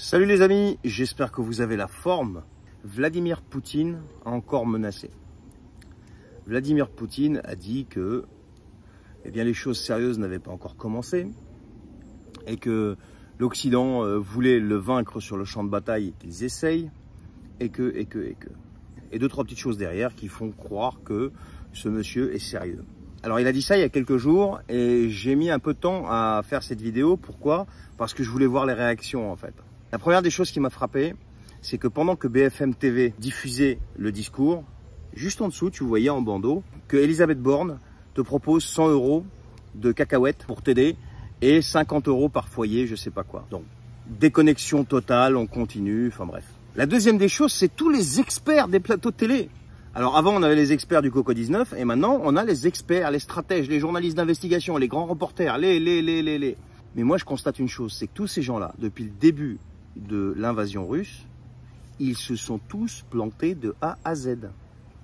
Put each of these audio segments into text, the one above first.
Salut les amis, j'espère que vous avez la forme. Vladimir Poutine a encore menacé. Vladimir Poutine a dit que les choses sérieuses n'avaient pas encore commencé et que l'Occident voulait le vaincre sur le champ de bataille et qu'ils essayent et que. Et deux, trois petites choses derrière qui font croire que ce monsieur est sérieux. Alors il a dit ça il y a quelques jours et j'ai mis un peu de temps à faire cette vidéo. Pourquoi? Parce que je voulais voir les réactions en fait. La première des choses qui m'a frappé, c'est que pendant que BFM TV diffusait le discours, juste en dessous, tu voyais en bandeau que Elisabeth Borne te propose 100 € de cacahuètes pour t'aider et 50 € par foyer, je sais pas quoi. Donc, déconnexion totale, on continue, enfin bref. La deuxième des choses, c'est tous les experts des plateaux de télé. Alors avant, on avait les experts du Coco-19 et maintenant, on a les experts, les stratèges, les journalistes d'investigation, les grands reporters, les. Mais moi, je constate une chose, c'est que tous ces gens-là, depuis le début de l'invasion russe, ils se sont tous plantés de A à Z.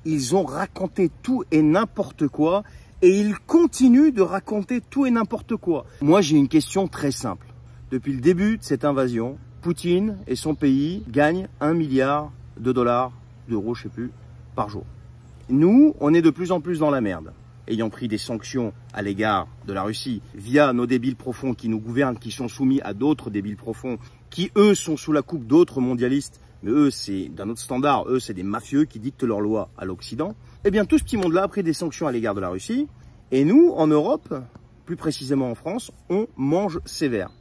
Ils ont raconté tout et n'importe quoi et ils continuent de raconter tout et n'importe quoi. Moi, j'ai une question très simple. Depuis le début de cette invasion, Poutine et son pays gagnent 1 milliard de dollars, d'euros, je sais plus, par jour. Nous, on est de plus en plus dans la merde. Ayant pris des sanctions à l'égard de la Russie via nos débiles profonds qui nous gouvernent, qui sont soumis à d'autres débiles profonds, qui eux sont sous la coupe d'autres mondialistes, mais eux c'est d'un autre standard, eux c'est des mafieux qui dictent leurs lois à l'Occident. Eh bien tout ce petit monde-là a pris des sanctions à l'égard de la Russie, et nous en Europe, plus précisément en France, on mange sévère.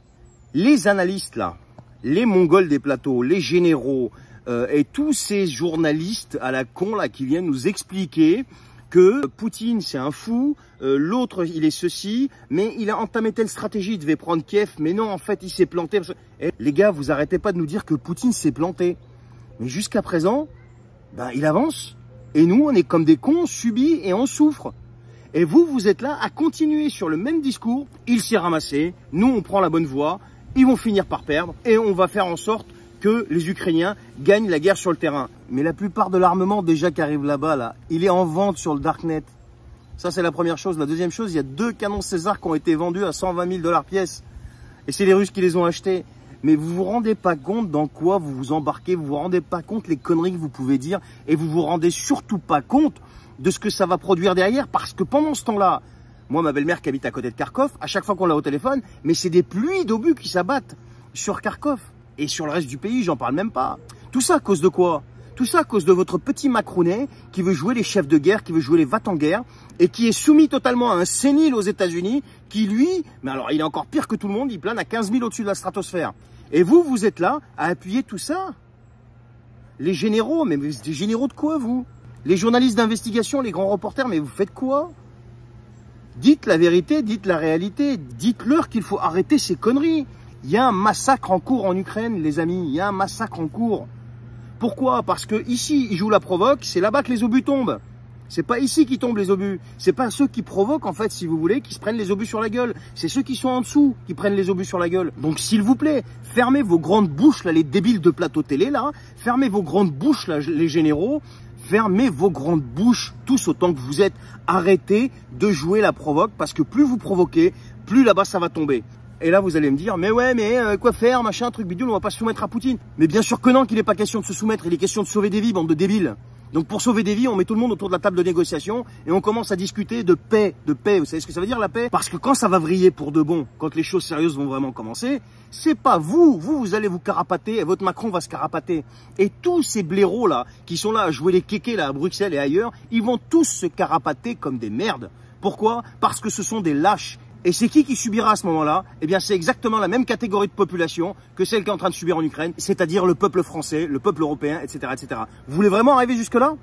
Les analystes là, les Mongols des plateaux, les généraux et tous ces journalistes à la con là qui viennent nous expliquer que Poutine c'est un fou, l'autre il est ceci, mais il a entamé telle stratégie, il devait prendre Kiev, mais non en fait il s'est planté. Et les gars, vous arrêtez pas de nous dire que Poutine s'est planté. Mais jusqu'à présent, il avance. Et nous on est comme des cons, on subit et on souffre. Et vous, vous êtes là à continuer sur le même discours, il s'est ramassé, nous on prend la bonne voie, ils vont finir par perdre et on va faire en sorte que les Ukrainiens gagnent la guerre sur le terrain. Mais la plupart de l'armement déjà qui arrive là-bas, là, il est en vente sur le Darknet. Ça, c'est la première chose. La deuxième chose, il y a 2 canons César qui ont été vendus à 120 000 $ pièce. Et c'est les Russes qui les ont achetés. Mais vous vous rendez pas compte dans quoi vous vous embarquez, vous vous rendez pas compte les conneries que vous pouvez dire et vous vous rendez surtout pas compte de ce que ça va produire derrière parce que pendant ce temps-là, moi, ma belle-mère qui habite à côté de Kharkov, à chaque fois qu'on l'a au téléphone, mais c'est des pluies d'obus qui s'abattent sur Kharkov. Et sur le reste du pays, j'en parle même pas. Tout ça à cause de quoi? Tout ça à cause de votre petit Macronet qui veut jouer les chefs de guerre, qui veut jouer les va-t-en-guerre et qui est soumis totalement à un sénile aux États-Unis qui, lui, mais alors il est encore pire que tout le monde, il plane à 15 000 au-dessus de la stratosphère. Et vous, vous êtes là à appuyer tout ça? Les généraux, mais des généraux de quoi, vous? Les journalistes d'investigation, les grands reporters, mais vous faites quoi? Dites la vérité, dites la réalité, dites-leur qu'il faut arrêter ces conneries. Il y a un massacre en cours en Ukraine, les amis. Il y a un massacre en cours. Pourquoi? Parce que ici, ils jouent la provoque, c'est là-bas que les obus tombent. C'est pas ici qui tombent les obus. C'est pas ceux qui provoquent, en fait, si vous voulez, qui se prennent les obus sur la gueule. C'est ceux qui sont en dessous qui prennent les obus sur la gueule. Donc, s'il vous plaît, fermez vos grandes bouches, là, les débiles de plateau télé, là. Fermez vos grandes bouches, là, les généraux. Fermez vos grandes bouches, tous autant que vous êtes. Arrêtez de jouer la provoque, parce que plus vous provoquez, plus là-bas, ça va tomber. Et là, vous allez me dire, mais ouais, mais quoi faire, machin, truc bidule, on va pas se soumettre à Poutine. Mais bien sûr que non, qu'il n'est pas question de se soumettre, il est question de sauver des vies, bande de débiles. Donc pour sauver des vies, on met tout le monde autour de la table de négociation et on commence à discuter de paix. De paix, vous savez ce que ça veut dire la paix? Parce que quand ça va vriller pour de bon, quand les choses sérieuses vont vraiment commencer, c'est pas vous allez vous carapater et votre Macron va se carapater. Et tous ces blaireaux là, qui sont là à jouer les kékés là à Bruxelles et ailleurs, ils vont tous se carapater comme des merdes. Pourquoi? Parce que ce sont des lâches. Et c'est qui subira à ce moment-là? Eh bien, c'est exactement la même catégorie de population que celle qui est en train de subir en Ukraine, c'est-à-dire le peuple français, le peuple européen, etc., etc. Vous voulez vraiment arriver jusque-là?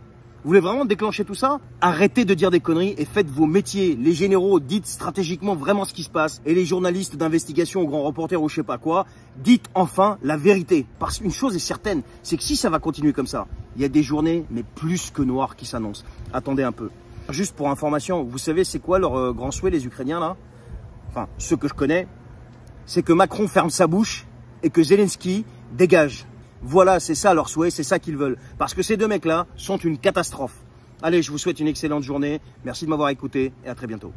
Vous voulez vraiment déclencher tout ça? Arrêtez de dire des conneries et faites vos métiers. Les généraux, dites stratégiquement vraiment ce qui se passe. Et les journalistes d'investigation, grands reporters ou je sais pas quoi, dites enfin la vérité. Parce qu'une chose est certaine, c'est que si ça va continuer comme ça, il y a des journées, mais plus que noires, qui s'annoncent. Attendez un peu. Juste pour information, vous savez c'est quoi leur grand souhait, les Ukrainiens, là? Enfin, ceux que je connais, c'est que Macron ferme sa bouche et que Zelensky dégage. Voilà, c'est ça leur souhait, c'est ça qu'ils veulent. Parce que ces deux mecs-là sont une catastrophe. Allez, je vous souhaite une excellente journée. Merci de m'avoir écouté et à très bientôt.